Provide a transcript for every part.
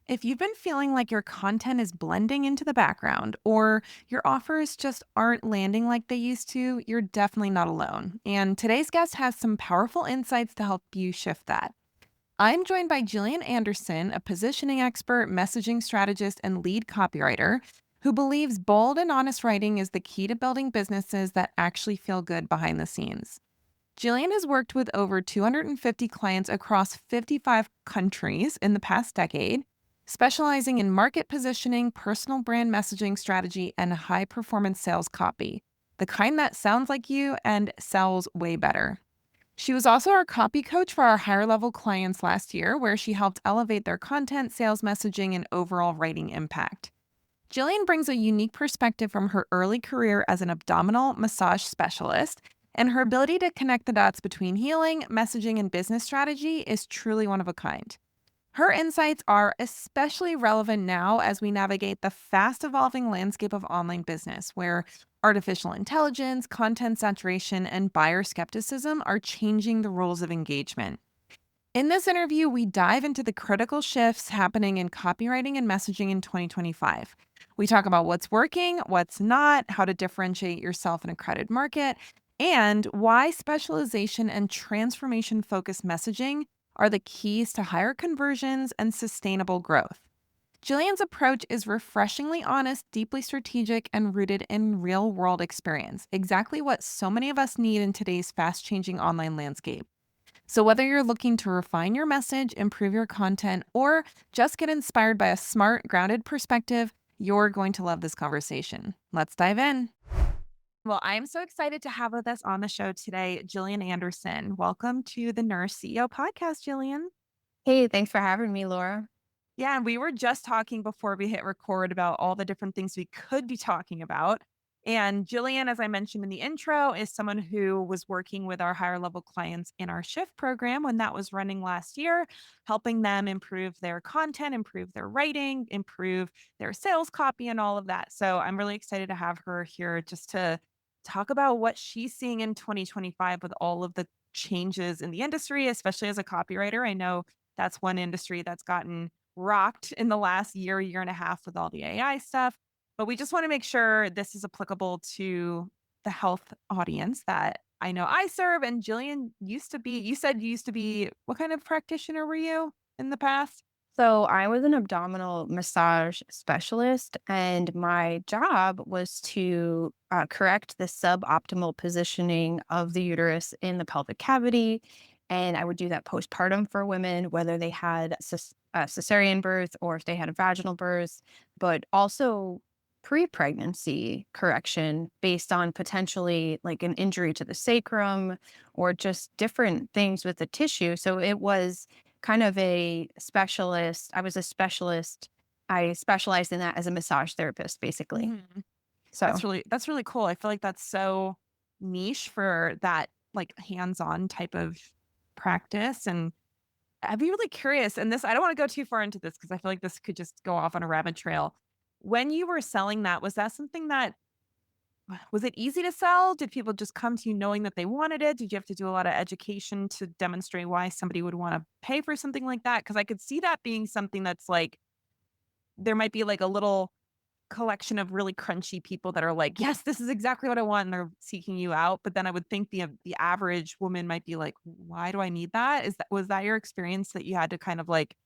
If you've been feeling like your content is blending into the background or your offers just aren't landing like they used to, you're definitely not alone. And today's guest has some powerful insights to help you shift that. I'm joined by Jillian Anderson, a positioning expert, messaging strategist, and lead copywriter who believes bold and honest writing is the key to building businesses that actually feel good behind the scenes. Jillian has worked with over 250 clients across 55 countries in the past decade, specializing in market positioning, personal brand messaging strategy, and high performance sales copy, the kind that sounds like you and sells way better. She was also our copy coach for our higher level clients last year, where she helped elevate their content, sales messaging, and overall writing impact. Jillian brings a unique perspective from her early career as an abdominal massage specialist, and her ability to connect the dots between healing, messaging, and business strategy is truly one of a kind. Her insights are especially relevant now as we navigate the fast evolving landscape of online business, where artificial intelligence, content saturation, and buyer skepticism are changing the rules of engagement. In this interview, we dive into the critical shifts happening in copywriting and messaging in 2025. We talk about what's working, what's not, how to differentiate yourself in a crowded market, and why specialization and transformation focused messaging are the keys to higher conversions and sustainable growth. Jillian's approach is refreshingly honest, deeply strategic, and rooted in real world experience, exactly what so many of us need in today's fast changing online landscape. So, whether you're looking to refine your message, improve your content, or just get inspired by a smart, grounded perspective, you're going to love this conversation. Let's dive in. Well, I'm so excited to have with us on the show today, Jillian Anderson. Welcome to the Nurse CEO podcast, Jillian. Hey, thanks for having me, Laura. Yeah, and we were just talking before we hit record about all the different things we could be talking about. And Jillian, as I mentioned in the intro, is someone who was working with our higher level clients in our shift program when that was running last year, helping them improve their content, improve their writing, improve their sales copy, and all of that. So I'm really excited to have her here just to talk about what she's seeing in 2025 with all of the changes in the industry, especially as a copywriter. I know that's one industry that's gotten rocked in the last year, year and a half with all the AI stuff. But we just want to make sure this is applicable to the health audience that I know I serve. And Jillian used to be, you said you used to be, what kind of practitioner were you in the past? So, I was an abdominal massage specialist, and my job was to correct the suboptimal positioning of the uterus in the pelvic cavity. And I would do that postpartum for women, whether they had cesarean birth or if they had a vaginal birth, but also pre pregnancy correction based on potentially like an injury to the sacrum or just different things with the tissue. So, it was kind of a specialist. I was a specialist. I specialized in that as a massage therapist, basically. Mhm. So That's really cool. I feel like that's so niche for that like hands-on type of practice. And I'd be really curious, and this I don't wanna go too far into this because I feel like this could just go off on a rabbit trail. When you were selling that, was that something that was it easy to sell? Did people just come to you knowing that they wanted it? Did you have to do a lot of education to demonstrate why somebody would wanna pay for something like that? Because I could see that being something that's like there might be like a little collection of really crunchy people that are like, "Yes, this is exactly what I want," and they're seeking you out, but then I would think the average woman might be like, "Why do I need that?" Is that was that your experience that you had to kind of, like,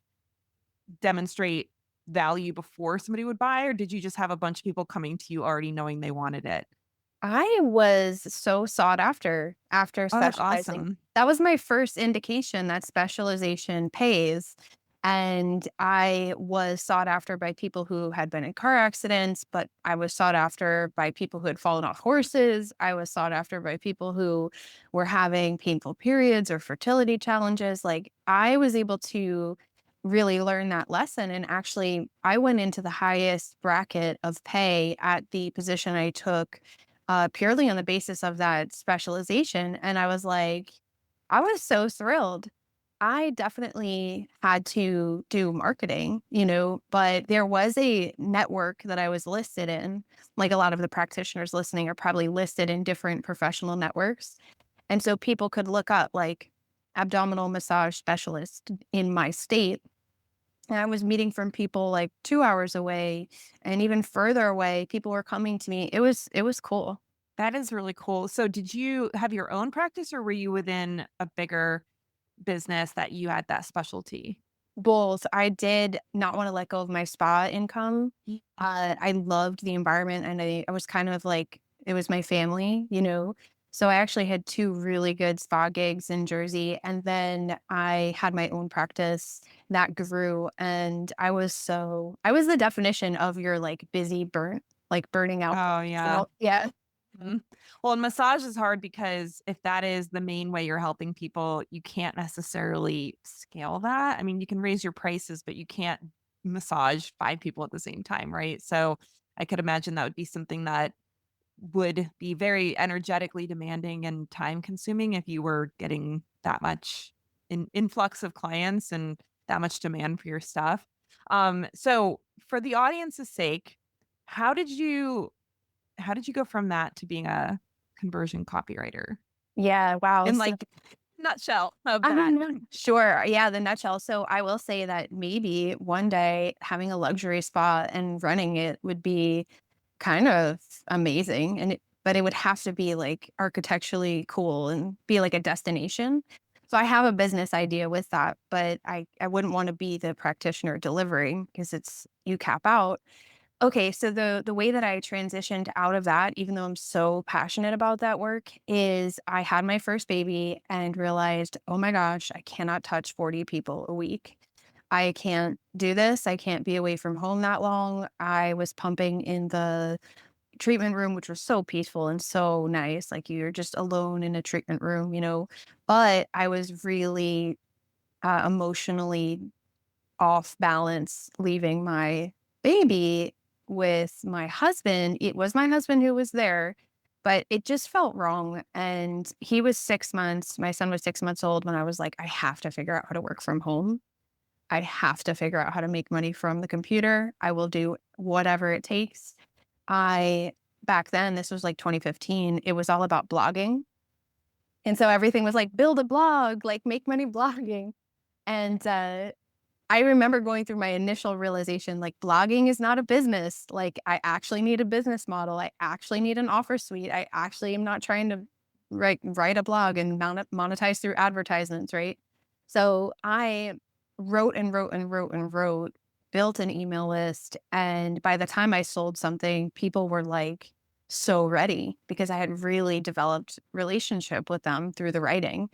demonstrate value before somebody would buy, or did you just have a bunch of people coming to you already knowing they wanted it? I was so sought after Oh, that's specializing. awesome. That was my first indication that specialization pays. And I was sought after by people who had been in car accidents, but I was sought after by people who had fallen off horses. I was sought after by people who were having painful periods or fertility challenges. Like I was able to really learn that lesson. And actually, I went into the highest bracket of pay at the position I took purely on the basis of that specialization. And I was like, I was so thrilled. I definitely had to do marketing, but there was a network that I was listed in. Like a lot of the practitioners listening are probably listed in different professional networks. And so people could look up like abdominal massage specialist in my state And I was meeting from people like 2 hours away and even further away. People were coming to me. It was cool. That is really cool. So did you have your own practice or were you within a bigger business that you had that specialty? Both. I did not wanna let go of my spa income. Ye I loved the environment, and I was kind of like it was my family, you know? So I actually had 2 really good spa gigs in Jersey, and then I had my own practice that grew, and I was the definition of your, like, busy burning out Oh, yeah. professional. Yeah. Mhm. Well, and massage is hard because if that is the main way you're helping people, you can't necessarily scale that. I mean, you can raise your prices, but you can't massage 5 people at the same time, right? So, I could imagine that would be something that would be very energetically demanding and time consuming if you were getting that much influx of clients and that much demand for your stuff. So for the audience's sake, how did you how did you go from that to being a conversion copywriter? Yeah, wow. In So like nutshell of I that. don't know. Sure. Yeah, the nutshell. So I will say that maybe one day having a luxury spa and running it would be kind of amazing. But it would have to be like architecturally cool and be like a destination. So I have a business idea with that, but I wouldn't want to be the practitioner delivering because it's you cap out. Okay, so the way that I transitioned out of that, even though I'm so passionate about that work, is I had my first baby and realized, oh my gosh, I cannot touch 40 people a week. I can't do this. I can't be away from home that long. I was pumping in the treatment room, which was so peaceful and so nice. Like you're just alone in a treatment room, you know. But I was really emotionally off balance leaving my baby with my husband. It was my husband who was there, but it just felt wrong. And he was 6 months. My son was 6 months old when I was like, I have to figure out how to work from home. I have to figure out how to make money from the computer. I will do whatever it takes. I, back then, this was like 2015, it was all about blogging. And so everything was like, build a blog, like make money blogging. And I remember going through my initial realization, like blogging is not a business. Like I actually need a business model. I actually need an offer suite. I actually am not trying to write a blog and monetize through advertisements, right? So I wrote and wrote and wrote and wrote, built an email list. And by the time I sold something, people were like so ready because I had really developed relationship with them through the writing.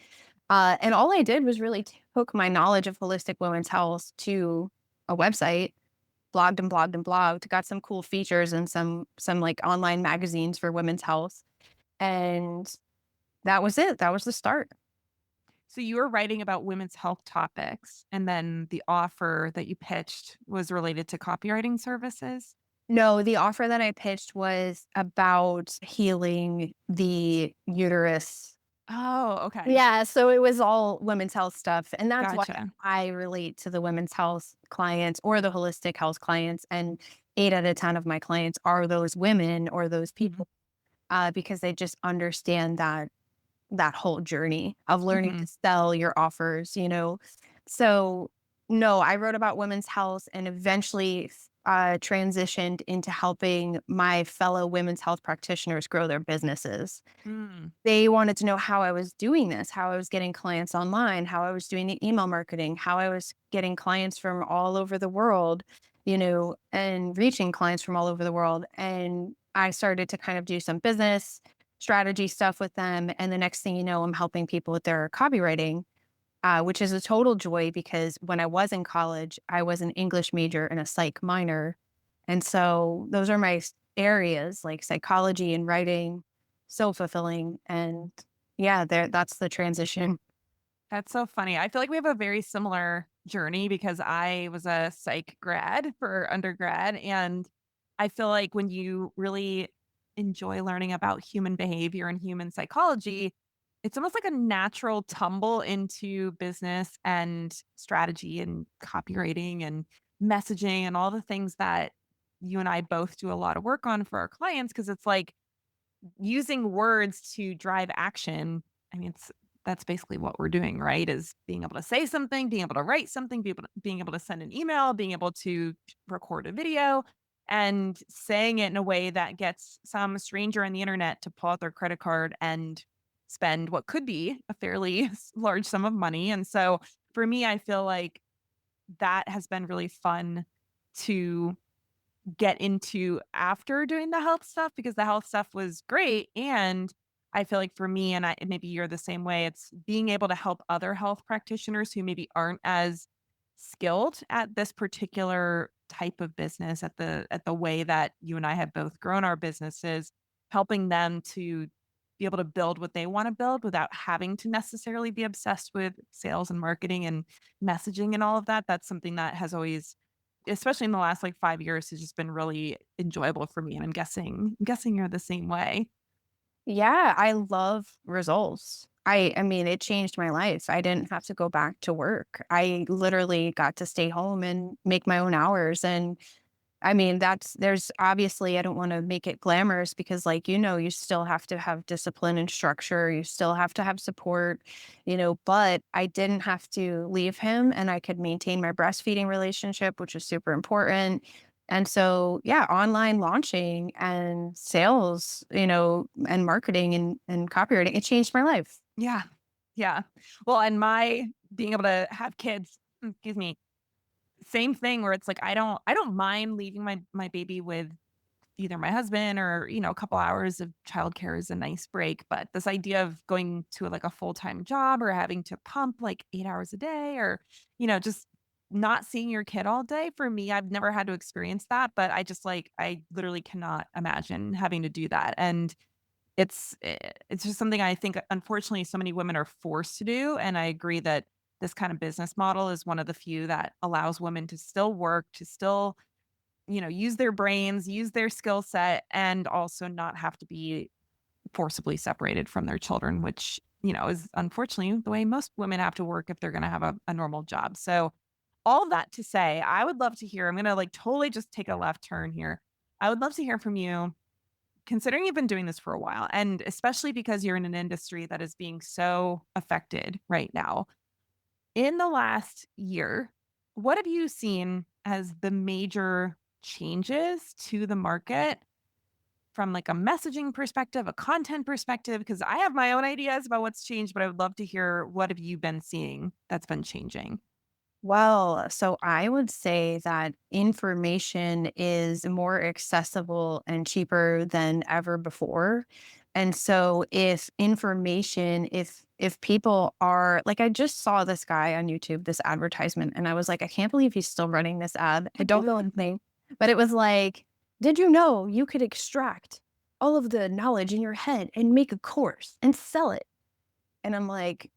And all I did was really took my knowledge of holistic women's health to a website, blogged and blogged and blogged, got some cool features and some like online magazines for women's health. And that was it. That was the start. So you were writing about women's health topics, and then the offer that you pitched was related to copywriting services? No, the offer that I pitched was about healing the uterus. Oh, okay. Yeah, so it was all women's health stuff, and that's why Gotcha. I relate to the women's health clients or the holistic health clients, and 8 out of 10 of my clients are those women or those Mhm, people, because they just understand that whole journey of learning to mhm. sell your offers, you know? So, no, I wrote about women's health and eventually transitioned into helping my fellow women's health practitioners grow their businesses. Mm, They wanted to know how I was doing this, how I was getting clients online, how I was doing the email marketing, how I was getting clients from all over the world, you know, and reaching clients from all over the world. And I started to kind of do some business strategy stuff with them. And the next thing you know, I'm helping people with their copywriting, which is a total joy because when I was in college, I was an English major and a psych minor. And so those are my areas like psychology and writing, so fulfilling. And yeah, that's the transition. that's so funny. I feel like we have a very similar journey because I was a psych grad for undergrad, and I feel like when you really enjoy learning about human behavior and human psychology, it's almost like a natural tumble into business and strategy and copywriting and messaging and all the things that you and I both do a lot of work on for our clients because it's like using words to drive action. I mean, it's that's basically what we're doing, right? Is being able to say something, being able to write something, being able to send an email, being able to record a video, and saying it in a way that gets some stranger on the internet to pull out their credit card and spend what could be a fairly large sum of money. And so for me, I feel like that has been really fun to get into after doing the health stuff because the health stuff was great. And I feel like for me, and maybe you're the same way, it's being able to help other health practitioners who maybe aren't as skilled at this particular type of business, at the way that you and I have both grown our businesses, helping them to be able to build what they want to build without having to necessarily be obsessed with sales and marketing and messaging and all of that. That's something that has always, especially in the last, like, 5 years, has just been really enjoyable for me, and I'm guessing you're the same way. Yeah, I love results. I mean, it changed my life. I didn't have to go back to work. I literally got to stay home and make my own hours. And I mean, there's obviously, I don't want to make it glamorous because, like, you still have to have discipline and structure. You still have to have support, but I didn't have to leave him and I could maintain my breastfeeding relationship, which is super important. And so, yeah, online launching and sales, and marketing and copywriting, it changed my life. Yeah. Yeah. Well, and my being able to have kids, excuse me, same thing where it's like I don't mind leaving my baby with either my husband or, a couple hours of childcare is a nice break, but this idea of going to, like, a full-time job or having to pump, like, 8 hours a day or, just not seeing your kid all day, for me, I've never had to experience that, but I literally cannot imagine having to do that, and it's just something I think, unfortunately, so many women are forced to do, and I agree that this kind of business model is one of the few that allows women to still work, to still, use their brains, use their skill set, and also not have to be forcibly separated from their children, which, is unfortunately the way most women have to work if they're gonna have a normal job. So, all of that to say, I would love to hear, I'm gonna, like, totally just take a left turn here. I would love to hear from you, considering you've been doing this for a while, and especially because you're in an industry that is being so affected right now. In the last year, what have you seen as the major changes to the market from, like, a messaging perspective, a content perspective? Because I have my own ideas about what's changed, but I would love to hear what have you been seeing that's been changing? Well, so I would say that information is more accessible and cheaper than ever before. And so if people are like, I just saw this guy on YouTube, this advertisement, and I was like, I can't believe he's still running this ad. I don't know anything, but it was like, did you know you could extract all of the knowledge in your head and make a course and sell it? And I'm like,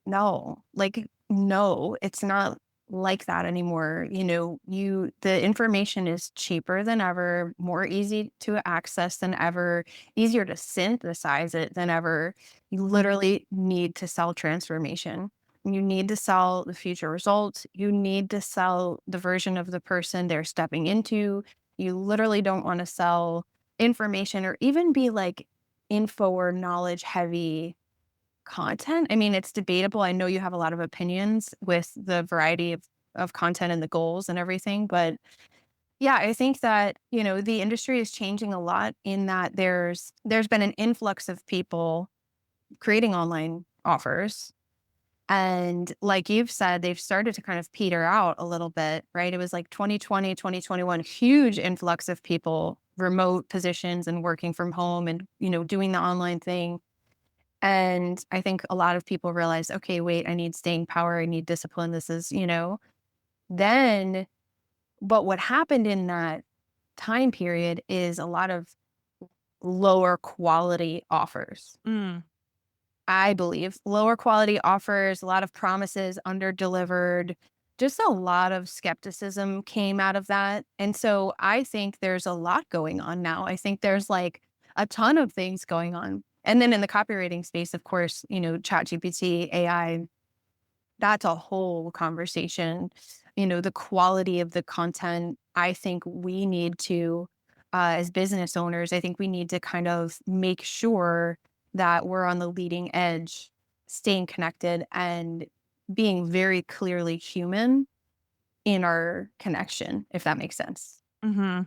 no, like, no, it's not like that anymore. The information is cheaper than ever, more easy to access than ever, easier to synthesize it than ever. You literally need to sell transformation. You need to sell the future results. You need to sell the version of the person they're stepping into. You literally don't want to sell information or even be like info or knowledge heavy content. I mean, it's debatable. I know you have a lot of opinions with the variety of content and the goals and everything, but yeah, I think that, the industry is changing a lot in that there's been an influx of people creating online offers. And like you've said, they've started to kind of peter out a little bit, right? It was like 2020, 2021, huge influx of people, remote positions and working from home and, doing the online thing. And I think a lot of people realize, okay, wait, I need staying power. I need discipline. This is, then, but what happened in that time period is a lot of lower quality offers. Mm, I believe lower quality offers, a lot of promises under delivered, just a lot of skepticism came out of that. And so I think there's a lot going on now. I think there's like a ton of things going on. And then in the copywriting space, of course, chat GPT, AI, that's a whole conversation. The quality of the content, I think we need to, as business owners, I think we need to kind of make sure that we're on the leading edge staying connected and being very clearly human in our connection, if that makes sense. Hmm.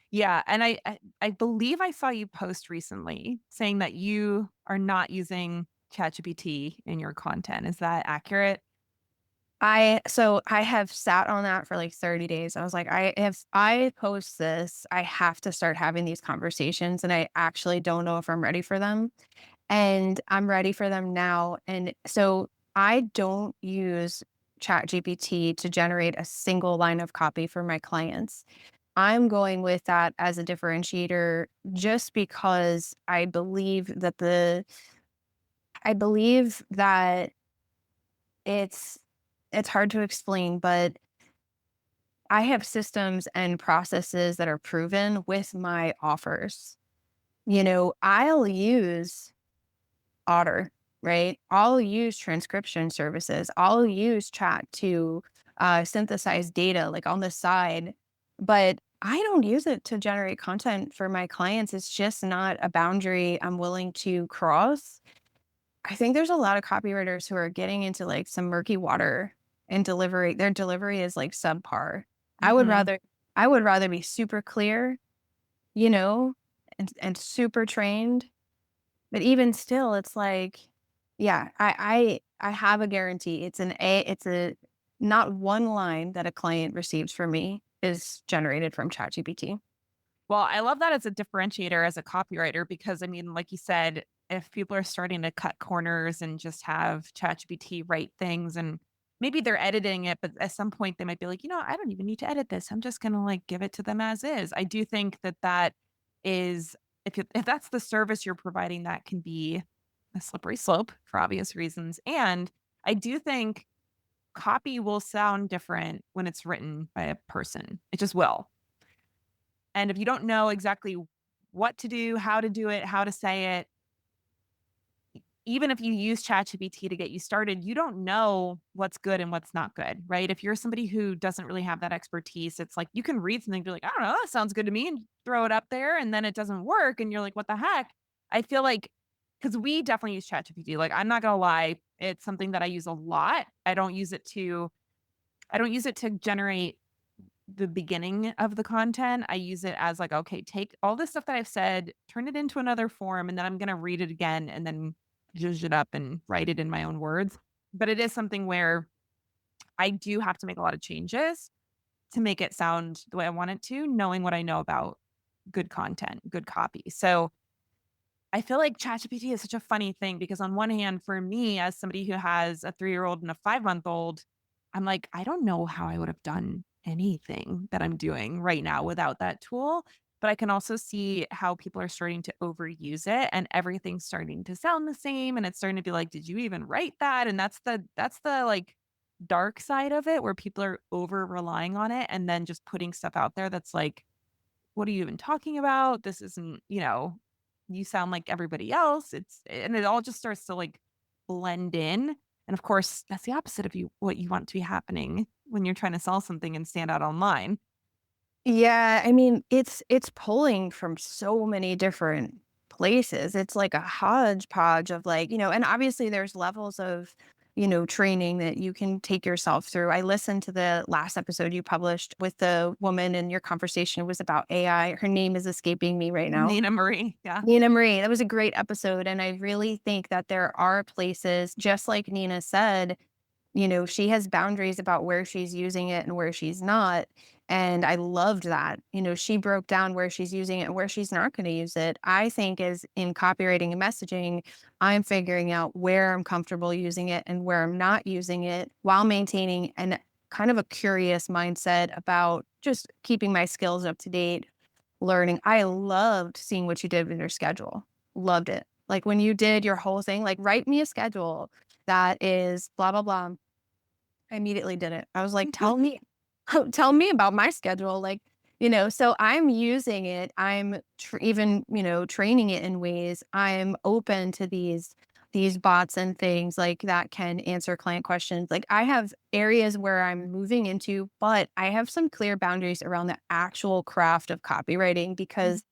Yeah, and I believe I saw you post recently saying that you are not using ChatGPT in your content. Is that accurate? I have sat on that for like 30 days. I was like, if I post this, I have to start having these conversations and I actually don't know if I'm ready for them. And I'm ready for them now. And so I don't use ChatGPT to generate a single line of copy for my clients. I'm going with that as a differentiator just because I believe that it's it's hard to explain, but I have systems and processes that are proven with my offers. I'll use Otter, right? I'll use transcription services. I'll use chat to synthesize data like on the side, but I don't use it to generate content for my clients. It's just not a boundary I'm willing to cross. I think there's a lot of copywriters who are getting into like some murky water and delivery. Their delivery is like subpar. I would Mhm. rather I would rather be super clear, you know, and super trained, but even still, it's like, yeah, I have a guarantee. It's a not one line that a client receives from me is generated from ChatGPT. Well, I love that as a differentiator as a copywriter because I mean, like you said, if people are starting to cut corners and just have ChatGPT write things and maybe they're editing it, but at some point they might be like, I don't even need to edit this. I'm just going to like give it to them as is. I do think that that is if that's the service you're providing, that can be a slippery slope for obvious reasons. And I do think copy will sound different when it's written by a person. It just will. And if you don't know exactly what to do, how to do it, how to say it, even if you use ChatGPT to get you started, you don't know what's good and what's not good, right? If you're somebody who doesn't really have that expertise, it's like you can read something, be like, I don't know, that sounds good to me, and throw it up there, and then it doesn't work, and you're like, what the heck? I feel like because we definitely use ChatGPT. Like, I'm not gonna lie, it's something that I use a lot. I don't use it to generate the beginning of the content. I use it as like, okay, take all this stuff that I've said, turn it into another form, and then I'm going to read it again and then zhuzh it up and write it in my own words. But it is something where I do have to make a lot of changes to make it sound the way I want it to, knowing what I know about good content, good copy. So I feel like ChatGPT is such a funny thing because on one hand, for me, as somebody who has a 3-year-old and a 5-month-old, I'm like, I don't know how I would have done anything that I'm doing right now without that tool. But I can also see how people are starting to overuse it and everything's starting to sound the same. And it's starting to be like, did you even write that? And that's the like dark side of it where people are over relying on it and then just putting stuff out there that's like, what are you even talking about? This isn't, you sound like everybody else. And it all just starts to like blend in. And of course, that's the opposite of what you want to be happening when you're trying to sell something and stand out online. Yeah, I mean, it's pulling from so many different places. It's like a hodgepodge of like, and obviously there's levels of, training that you can take yourself through. I listened to the last episode you published with the woman and your conversation was about AI. Her name is escaping me right now. Nina Marie. Yeah. Nina Marie, that was a great episode. And I really think that there are places, just like Nina said, she has boundaries about where she's using it and where she's not. And I loved that. She broke down where she's using it and where she's not going to use it. I think as in copywriting and messaging, I'm figuring out where I'm comfortable using it and where I'm not using it while maintaining an kind of a curious mindset about just keeping my skills up to date, learning. I loved seeing what you did with your schedule. Loved it. Like when you did your whole thing, like write me a schedule that is blah blah blah. I immediately did it. I was like, "Tell me tell me about my schedule." Like, so I'm using it. I'm even, training it in ways I'm open to these bots and things like that can answer client questions. Like I have areas where I'm moving into, but I have some clear boundaries around the actual craft of copywriting because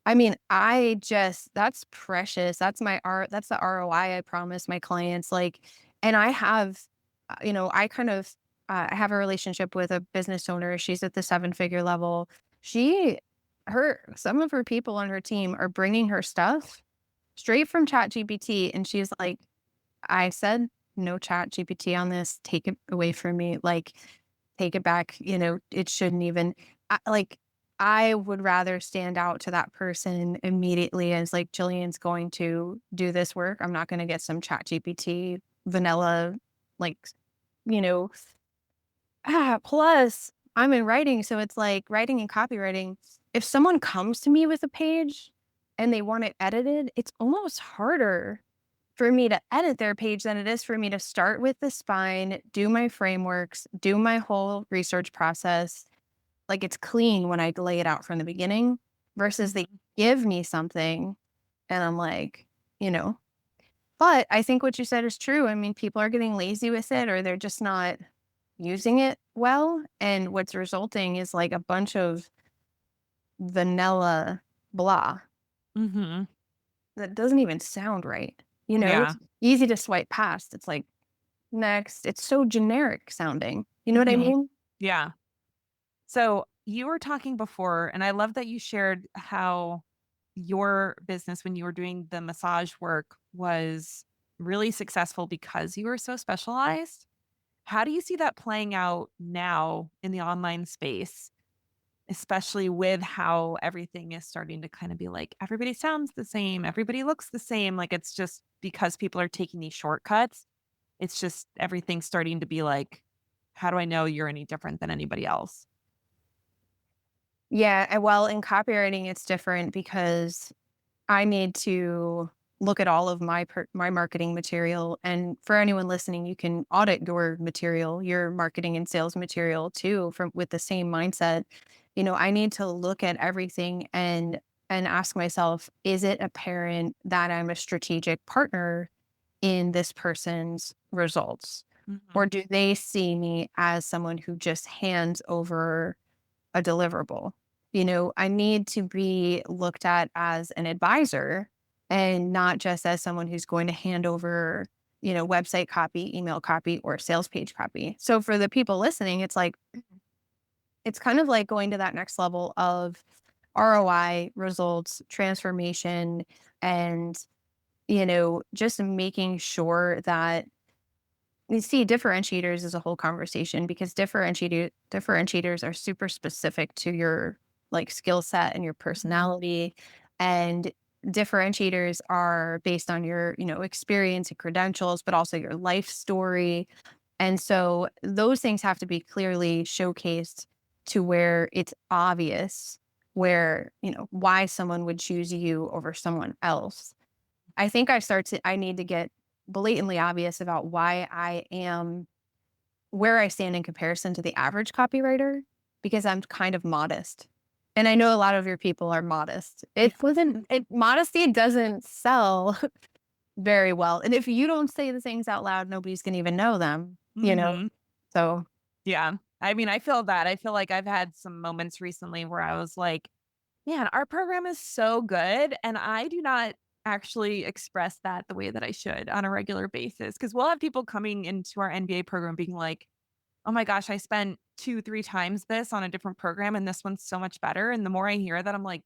I mean, I just that's precious. That's the ROI I promise my clients, like, and I have, I kind of, I have a relationship with a business owner. She's at the seven-figure level. She some of her people on her team are bringing her stuff straight from ChatGPT, and she's like, "I said no ChatGPT on this. Take it away from me. Like, take it back. It shouldn't even." Like, I would rather stand out to that person immediately as like, Jillian's going to do this work. I'm not going to get some ChatGPT vanilla, like, you know, plus I'm in writing. So it's like writing and copywriting. If someone comes to me with a page and they want it edited, it's almost harder for me to edit their page than it is for me to start with the spine, do my frameworks, do my whole research process. Like, it's clean when I lay it out from the beginning versus they Mhm. give me something and I'm like, you know. But I think what you said is true. I mean, people are getting lazy with it or they're just not using it well. And what's resulting is like a bunch of vanilla blah Mhm. that doesn't even sound right. Yeah. It's easy to swipe past. It's like, next. It's so generic sounding. You know what I Mhm. mean? Yeah. So you were talking before, and I love that you shared how your business, when you were doing the massage work, was really successful because you were so specialized. How do you see that playing out now in the online space, especially with how everything is starting to kind of be like everybody sounds the same, everybody looks the same? Like it's just because people are taking these shortcuts, it's just everything's starting to be like, how do I know you're any different than anybody else? Yeah. Well, in copywriting, it's different because I need to look at all of my marketing material. And for anyone listening, you can audit your material, your marketing and sales material too, from with the same mindset. I need to look at everything and ask myself, is it apparent that I'm a strategic partner in this person's results? Mhm. Or do they see me as someone who just hands over a deliverable? I need to be looked at as an advisor and not just as someone who's going to hand over, website copy, email copy, or sales page copy. So for the people listening, it's like, it's kind of like going to that next level of ROI, results, transformation, and, just making sure that you see, differentiators is a whole conversation because differentiators are super specific to your like skill set and your Mhm. personality. And differentiators are based on your, experience and credentials, but also your life story. And so those things have to be clearly showcased to where it's obvious where, why someone would choose you over someone else. I think I need to get blatantly obvious about why I am where I stand in comparison to the average copywriter, because I'm kind of modest. And I know a lot of your people are modest. Yeah. Modesty doesn't sell very well. And if you don't say the things out loud, nobody's gonna even know them, you know? Mhm. So Yeah. I mean, I feel that. I feel like I've had some moments recently where I was like, man, our program is so good. And I do not actually express that the way that I should on a regular basis. Cause we'll have people coming into our NBA program being like, oh my gosh, I spent two, three times this on a different program and this one's so much better. And the more I hear that, I'm like,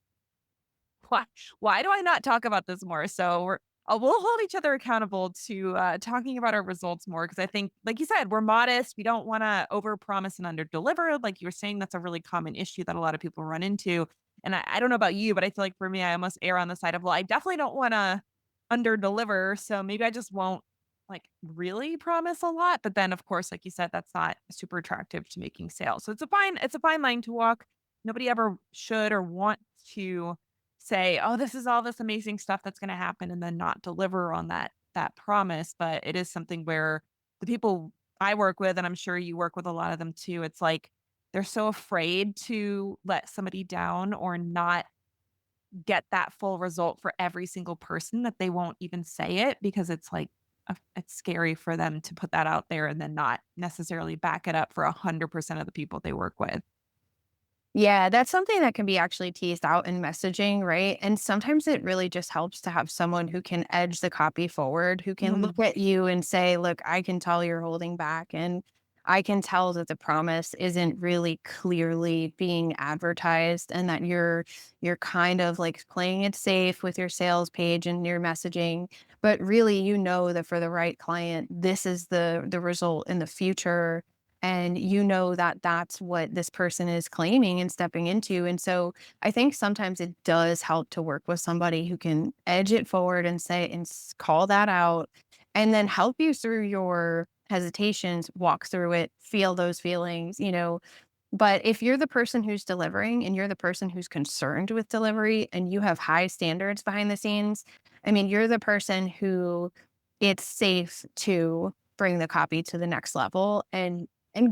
why why do I not talk about this more? So we'll hold each other accountable to talking about our results more because I think, like you said, we're modest. We don't want to overpromise and underdeliver. Like you were saying, that's a really common issue that a lot of people run into. And I don't know about you, but I feel like for me, I almost err on the side of, well, I definitely don't want to underdeliver. So maybe I just won't like really promise a lot. But then, of course, like you said, that's not super attractive to making sales. So it's a fine line to walk. Nobody ever should or want to say, "Oh, this is all this amazing stuff that's gonna happen," and then not deliver on that promise, but it is something where the people I work with, and I'm sure you work with a lot of them too, it's like they're so afraid to let somebody down or not get that full result for every single person that they won't even say it because it's like, it's scary for them to put that out there and then not necessarily back it up for 100% of the people they work with. Yeah, that's something that can be actually teased out in messaging, right? And sometimes it really just helps to have someone who can edge the copy forward, who can look Mhm, at you and say, look, I can tell you're holding back. And I can tell that the promise isn't really clearly being advertised and that you're kind of like playing it safe with your sales page and your messaging. But really, you know that for the right client, this is the result in the future, and you know that that's what this person is claiming and stepping into. And so I think sometimes it does help to work with somebody who can edge it forward and say and call that out, and then help you through your hesitations, walk through it, feel those feelings, but if you're the person who's delivering and you're the person who's concerned with delivery and you have high standards behind the scenes, I mean, you're the person who it's safe to bring the copy to the next level and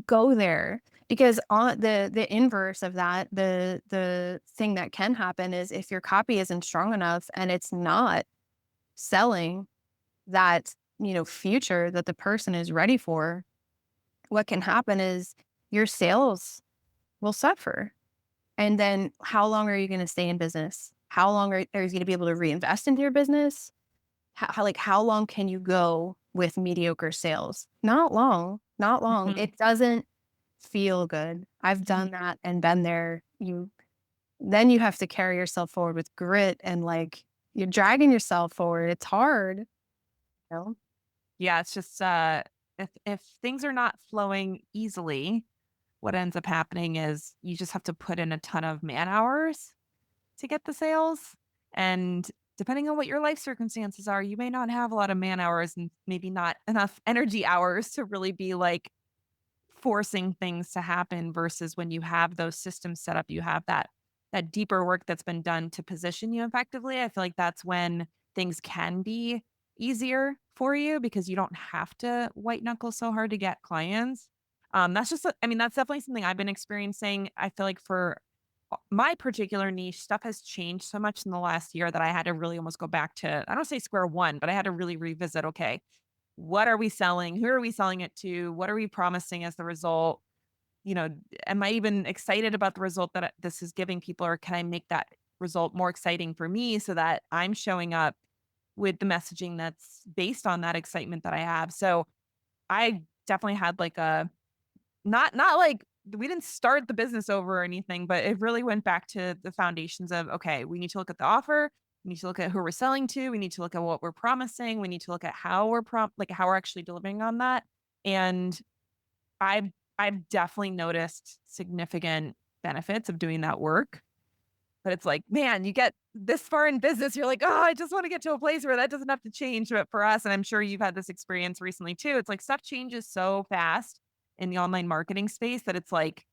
go there. Because on the inverse of that, the thing that can happen is if your copy isn't strong enough and it's not selling that, future that the person is ready for, what can happen is your sales will suffer. And then how long are you gonna stay in business? How long are you gonna be able to reinvest into your business? How long can you go with mediocre sales? Not long, not long. mhm, It doesn't feel good. I've done that and been there. Then you have to carry yourself forward with grit and, like, you're dragging yourself forward. It's hard, you know? yeah, it's just, if things are not flowing easily, what ends up happening is you just have to put in a ton of man-hours to get the sales, and depending on what your life circumstances are, you may not have a lot of man-hours and maybe not enough energy hours to really be, like, forcing things to happen versus when you have those systems set up, you have that deeper work that's been done to position you effectively. I feel like that's when things can be easier for you because you don't have to white knuckle so hard to get clients. That's just, I mean, that's definitely something I've been experiencing. I feel like for my particular niche, stuff has changed so much in the last year that I had to really almost go back to, I don't say square one, but I had to really revisit, okay, what are we selling? Who are we selling it to? What are we promising as the result? You know, am I even excited about the result that this is giving people, or can I make that result more exciting for me so that I'm showing up with the messaging that's based on that excitement that I have? So I definitely had like a not like we didn't start the business over or anything, but it really went back to the foundations of, okay, we need to look at the offer. We need to look at who we're selling to. We need to look at what we're promising. We need to look at how how we're actually delivering on that. And I've I've definitely noticed significant benefits of doing that work. But it's like, man, you get this far in business, you're like, oh, I just want to get to a place where that doesn't have to change. But for us, and I'm sure you've had this experience recently too, it's like stuff changes so fast in the online marketing space that it's like,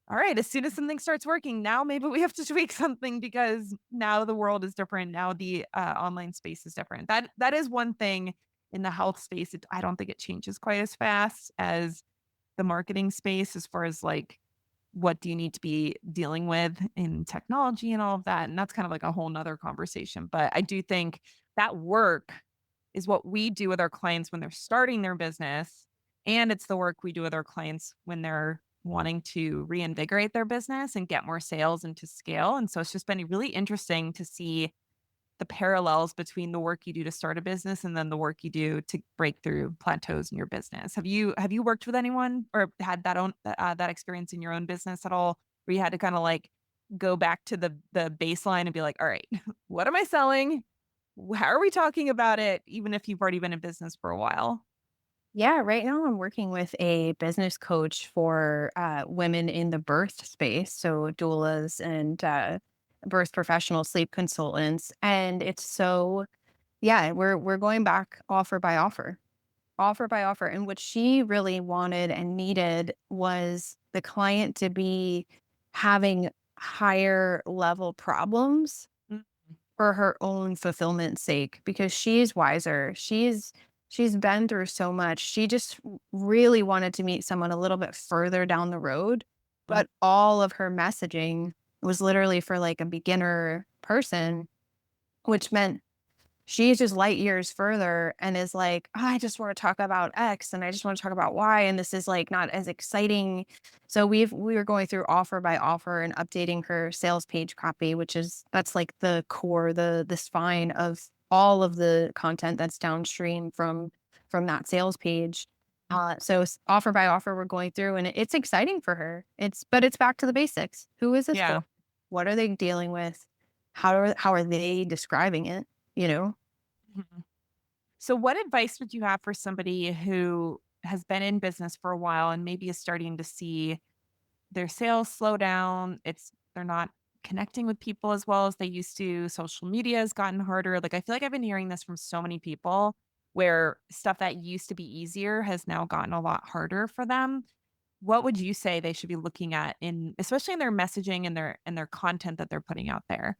all right, as soon as something starts working, now maybe we have to tweak something because now the world is different. Now the online space is different. That is one thing in the health space. I don't think it changes quite as fast as the marketing space, as far as like what do you need to be dealing with in technology and all of that. And that's kind of like a whole nother conversation. But I do think that work is what we do with our clients when they're starting their business. And it's the work we do with our clients when they're wanting to reinvigorate their business and get more sales and to scale. And so it's just been really interesting to see the parallels between the work you do to start a business and then the work you do to break through plateaus in your business. Have you worked with anyone or had that experience in your own business at all, where you had to kind of like go back to the baseline and be like, all right, what am I selling? How are we talking about it? Even if you've already been in business for a while. Yeah, right now I'm working with a business coach for women in the birth space, so doulas and birth professional sleep consultants, and it's so yeah, we're going back offer by offer, offer by offer, and what she really wanted and needed was the client to be having higher level problems Mm, for her own fulfillment's sake, because she's wiser. She's been through so much. She just really wanted to meet someone a little bit further down the road, mm, but all of her messaging was literally for like a beginner person, which meant She's just light years further and is like, "Oh, I just want to talk about X and I just want to talk about Y, and this is like not as exciting." So we were going through offer by offer and updating her sales page copy, which is that's like the core, the spine of all of the content that's downstream from that sales page. Offer by offer, we're going through, and it's exciting for her. It's back to the basics. Who is this for? Yeah. What are they dealing with? How are they describing it? You know? Mhm. So, what advice would you have for somebody who has been in business for a while and maybe is starting to see their sales slow down? They're not connecting with people as well as they used to. Social media has gotten harder. Like, I feel like I've been hearing this from so many people where stuff that used to be easier has now gotten a lot harder for them. What would you say they should be looking at in especially in their messaging and their content that they're putting out there?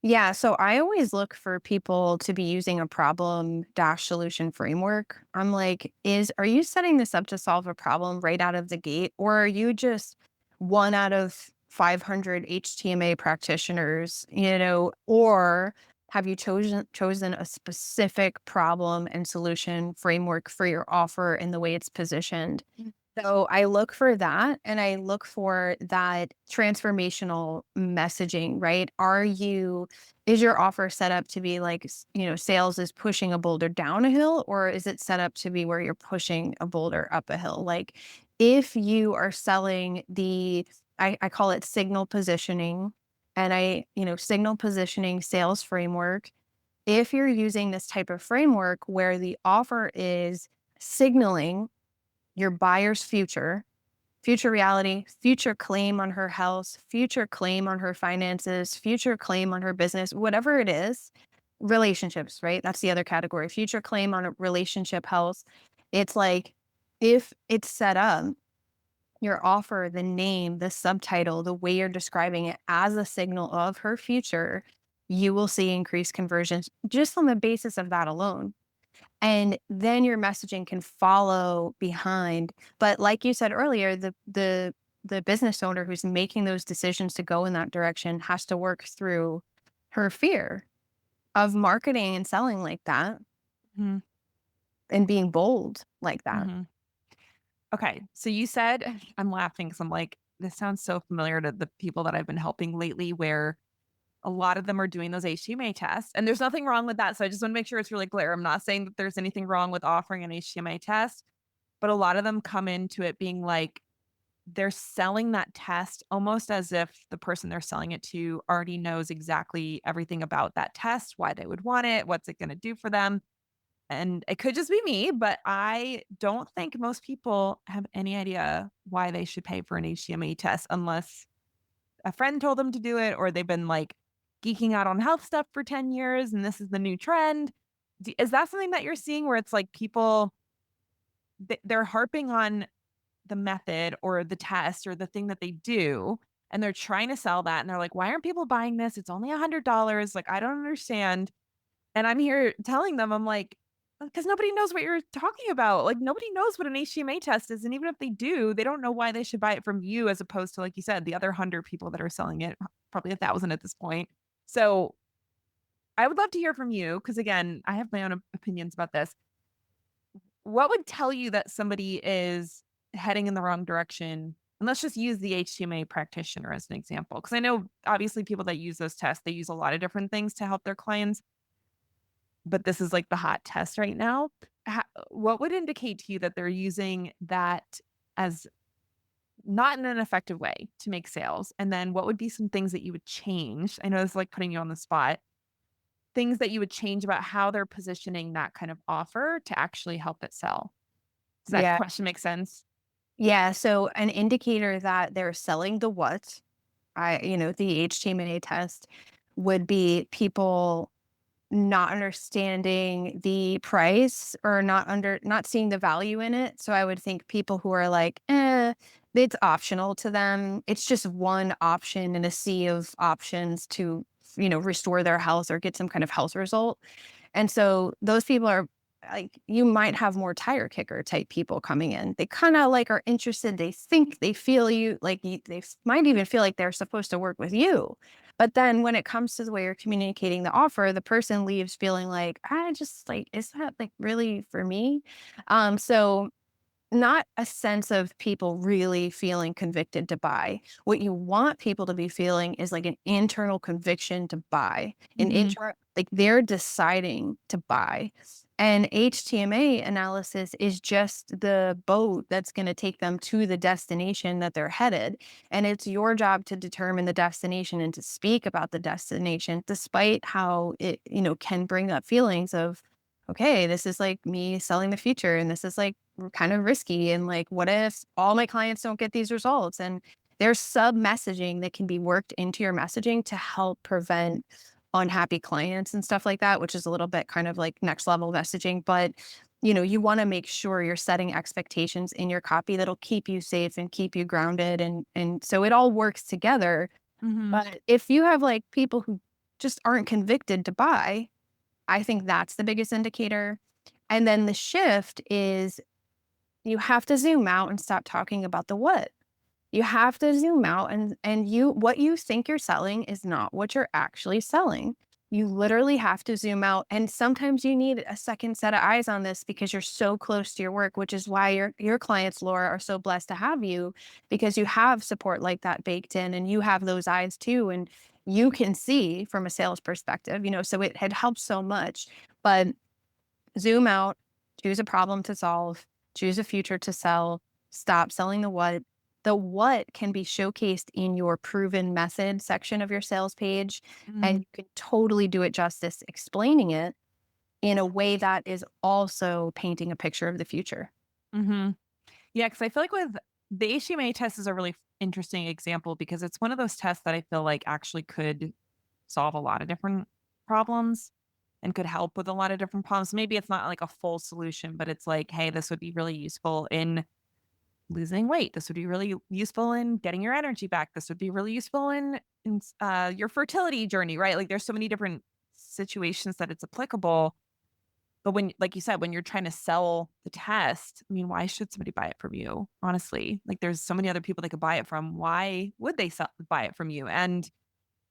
Yeah, so I always look for people to be using a problem dash solution framework. I'm like, are you setting this up to solve a problem right out of the gate? Or are you just one out of 500 HTMA practitioners, or have you chosen a specific problem and solution framework for your offer and the way it's positioned? So I look for that and I look for that transformational messaging, right? Is your offer set up to be like, sales is pushing a boulder down a hill, or is it set up to be where you're pushing a boulder up a hill? Like if you are selling I call it signal positioning, and signal positioning sales framework. If you're using this type of framework where the offer is signaling your buyer's future reality, future claim on her house, future claim on her finances, future claim on her business, whatever it is, relationships, right? That's the other category. Future claim on a relationship health. It's like if it's set up, your offer, the name, the subtitle, the way you're describing it as a signal of her future, you will see increased conversions just on the basis of that alone. And then your messaging can follow behind. But like you said earlier, the business owner who's making those decisions to go in that direction has to work through her fear of marketing and selling like that Mhm, and being bold like that. mhm. Okay, so you said I'm laughing because 'cause I'm like, this sounds so familiar to the people that I've been helping lately where a lot of them are doing those HTMA tests, and there's nothing wrong with that, so I just wanna make sure it's really clear. I'm not saying that there's anything wrong with offering an HTMA test, but a lot of them come into it being like, they're selling that test almost as if the person they're selling it to already knows exactly everything about that test, why they would want it, what's it gonna do for them. And it could just be me, but I don't think most people have any idea why they should pay for an HTMA test unless a friend told them to do it or they've been like geeking out on health stuff for 10 years and this is the new trend. Is that something that you're seeing where it's like people they're harping on the method or the test or the thing that they do and they're trying to sell that and they're like, why aren't people buying this? It's only $100. Like, I don't understand. And I'm here telling them, I'm like, because nobody knows what you're talking about. Like, nobody knows what an HTMA test is. And even if they do, they don't know why they should buy it from you as opposed to, like you said, the other 100 people that are selling it, probably 1,000 at this point. So I would love to hear from you because, again, I have my own opinions about this. What would tell you that somebody is heading in the wrong direction? And let's just use the HTMA practitioner as an example. Because I know obviously people that use those tests, they use a lot of different things to help their clients. But this is like the hot test right now. What would indicate to you that they're using that as not in an effective way to make sales? And then what would be some things that you would change? I know it's like putting you on the spot. Things that you would change about how they're positioning that kind of offer to actually help it sell. Does that Yeah. question make sense? Yeah. So an indicator that they're selling the what, the HTMA test would be people not understanding the price or not seeing the value in it. So I would think people who are like, it's optional to them. It's just one option in a sea of options to, restore their health or get some kind of health result. And so those people are like you might have more tire kicker type people coming in. They kind of like are interested. They think they feel you, like might even feel like they're supposed to work with you. But then when it comes to the way you're communicating the offer, the person leaves feeling like, I just like, is that like really for me? So not a sense of people really feeling convicted to buy. What you want people to be feeling is like an internal conviction to buy, an Hmm. like they're deciding to buy. And HTMA analysis is just the boat that's going to take them to the destination that they're headed. And it's your job to determine the destination and to speak about the destination, despite how it, can bring up feelings of, okay, this is like me selling the future and this is like kind of risky. And like, what if all my clients don't get these results? And there's sub messaging that can be worked into your messaging to help prevent unhappy clients and stuff like that, which is a little bit kind of like next level messaging. But you want to make sure you're setting expectations in your copy that'll keep you safe and keep you grounded. And so it all works together. Hmm. But if you have like people who just aren't convicted to buy, I think that's the biggest indicator. And then the shift is you have to zoom out and stop talking about the what. You have to zoom out and you what you think you're selling is not what you're actually selling. You literally have to zoom out, and sometimes you need a second set of eyes on this because you're so close to your work, which is why your clients, Laura, are so blessed to have you because you have support like that baked in and you have those eyes too, and you can see from a sales perspective, so it had helped so much. But zoom out, choose a problem to solve, choose a future to sell, stop selling the what. The what can be showcased in your proven method section of your sales page, and Hmm. you can totally do it justice explaining it in a way that is also painting a picture of the future. Hmm. Yeah, because I feel like with the HMA test is a really interesting example because it's one of those tests that I feel like actually could solve a lot of different problems and could help with a lot of different problems. Maybe it's not like a full solution, but it's like, hey, this would be really useful in losing weight. This would be really useful in getting your energy back. This would be really useful in your fertility journey, right? Like there's so many different situations that it's applicable. But when, like you said, when you're trying to sell the test, I mean, why should somebody buy it from you? Honestly, like there's so many other people they could buy it from. Why would they buy it from you? And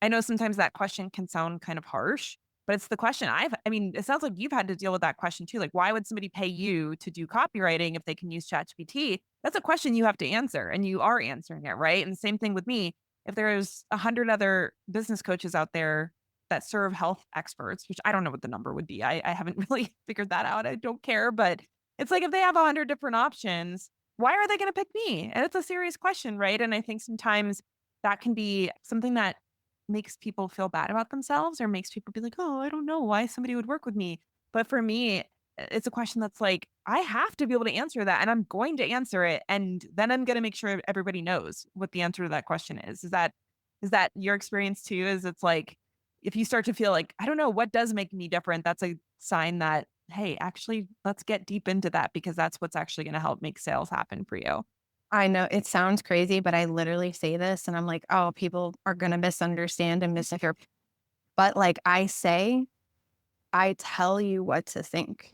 I know sometimes that question can sound kind of harsh, but it's the question I mean, it sounds like you've had to deal with that question too. Like, why would somebody pay you to do copywriting if they can use ChatGPT? That's a question you have to answer and you are answering it, right? And the same thing with me. If there's 100 other business coaches out there that serve health experts, which I don't know what the number would be. I haven't really figured that out. I don't care. But it's like if they have 100 different options, why are they going to pick me? And it's a serious question, right? And I think sometimes that can be something that makes people feel bad about themselves or makes people be like, "Oh, I don't know why somebody would work with me." But for me, it's a question that's like, I have to be able to answer that and I'm going to answer it. And then I'm going to make sure everybody knows what the answer to that question is. Is that your experience too? Is it's like, if you start to feel like, I don't know, what does make me different? That's a sign that, hey, actually, let's get deep into that because that's what's actually going to help make sales happen for you. I know it sounds crazy, but I literally say this and I'm like, oh, people are going to misunderstand and misinterpret. But like I tell you what to think.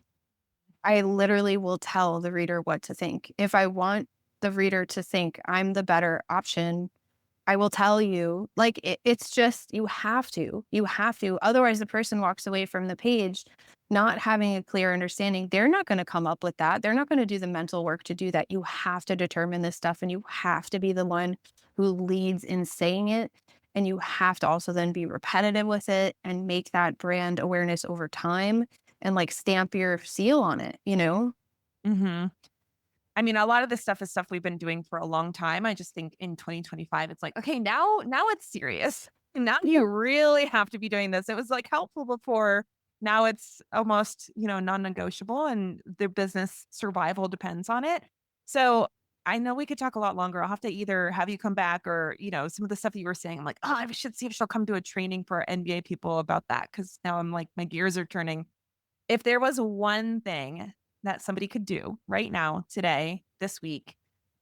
I literally will tell the reader what to think. If I want the reader to think I'm the better option, I will tell you. Like it's just you have to. You have to. Otherwise, the person walks away from the page not having a clear understanding. They're not going to come up with that. They're not going to do the mental work to do that. You have to determine this stuff and you have to be the one who leads in saying it. And you have to also then be repetitive with it and make that brand awareness over time and like stamp your seal on it? Mhm. I mean, a lot of this stuff is stuff we've been doing for a long time. I just think in 2025, it's like, okay, now it's serious. Now you really have to be doing this. It was like helpful before. Now it's almost, non-negotiable and the business survival depends on it. So I know we could talk a lot longer. I'll have to either have you come back or, some of the stuff that you were saying. I'm like, oh, I should see if she'll come to a training for NBA people about that. Cause now I'm like, my gears are turning. If there was one thing that somebody could do right now, today, this week,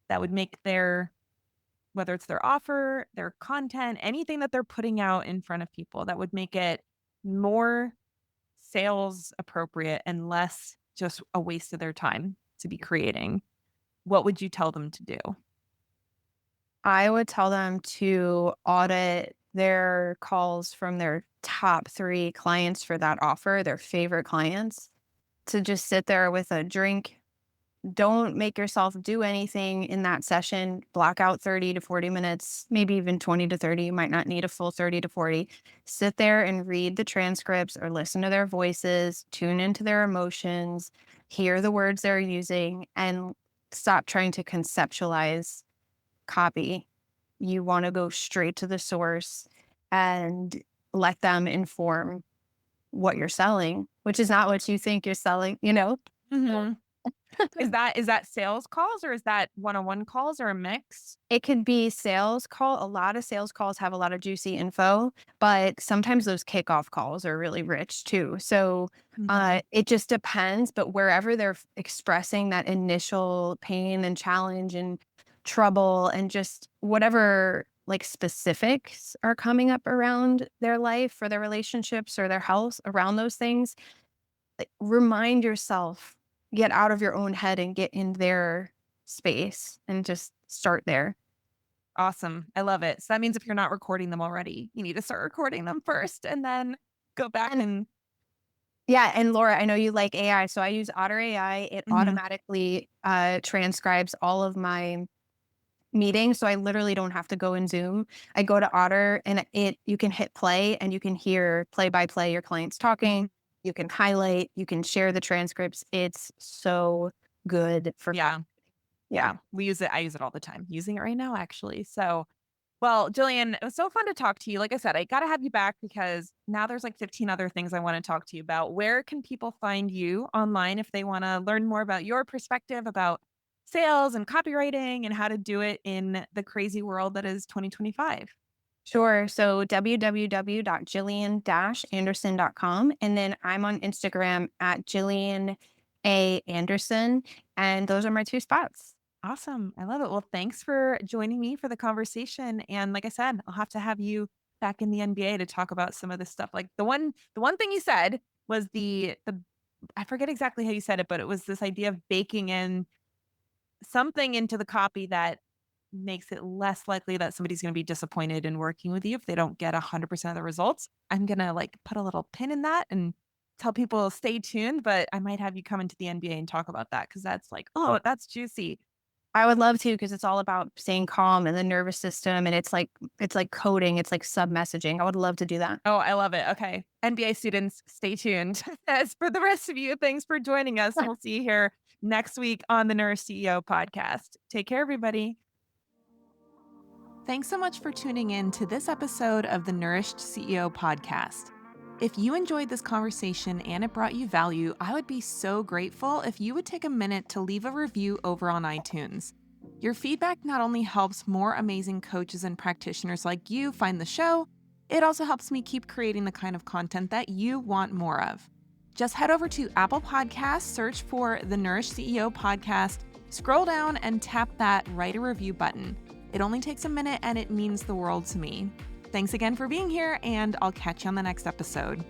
that would make whether it's their offer, their content, anything that they're putting out in front of people that would make it more sales appropriate and less just a waste of their time to be creating, what would you tell them to do? I would tell them to audit their calls from their top 3 clients for that offer, their favorite clients, to just sit there with a drink. Don't make yourself do anything in that session. Block out 30 to 40 minutes, maybe even 20 to 30. You might not need a full 30 to 40. Sit there and read the transcripts or listen to their voices, tune into their emotions, hear the words they're using, and stop trying to conceptualize copy. You want to go straight to the source and let them inform what you're selling, which is not what you think you're selling. Mhm. Is that sales calls or is that one-on-one calls or a mix? It could be sales call. A lot of sales calls have a lot of juicy info, but sometimes those kickoff calls are really rich too. So Mhm. it just depends. But wherever they're expressing that initial pain and challenge and trouble and just whatever like specifics are coming up around their life or their relationships or their health around those things, like, remind yourself, get out of your own head and get in their space and just start there. Awesome. I love it. So that means if you're not recording them already, you need to start recording them first and then go back And and yeah, and Laura, I know you like AI, so I use Otter AI. It Mhm. automatically transcribes all of my meetings, so I literally don't have to go in Zoom. I go to Otter, and you can hit play, and you can hear play by play your clients talking. You can highlight, you can share the transcripts. It's so good for Yeah. yeah. Yeah. We use it. I use it all the time. Using it right now, actually. So, well, Jillian, it was so fun to talk to you. Like I said, I got to have you back because now there's like 15 other things I want to talk to you about. Where can people find you online if they want to learn more about your perspective about sales and copywriting and how to do it in the crazy world that is 2025? Sure. So www.jillian-anderson.com. And then I'm on Instagram at Jillian A. Anderson. And those are my 2 spots. Awesome. I love it. Well, thanks for joining me for the conversation. And like I said, I'll have to have you back in the NBA to talk about some of this stuff. Like the one thing you said was the I forget exactly how you said it, but it was this idea of baking in something into the copy that makes it less likely that somebody's going to be disappointed in working with you if they don't get 100% of the results. I'm going to like put a little pin in that and tell people stay tuned, but I might have you come into the NBA and talk about that because that's like, oh, that's juicy. I would love to because it's all about staying calm and the nervous system. And it's like coding, it's like sub messaging. I would love to do that. Oh, I love it. Okay. NBA students, stay tuned. As for the rest of you, thanks for joining us. And we'll see you here next week on the Nurse CEO podcast. Take care, everybody. Thanks so much for tuning in to this episode of the Nourished CEO podcast. If you enjoyed this conversation and it brought you value, I would be so grateful if you would take a minute to leave a review over on iTunes. Your feedback not only helps more amazing coaches and practitioners like you find the show, it also helps me keep creating the kind of content that you want more of. Just head over to Apple Podcasts, search for the Nourished CEO podcast, scroll down and tap that write a review button. It only takes a minute and it means the world to me. Thanks again for being here, and I'll catch you on the next episode.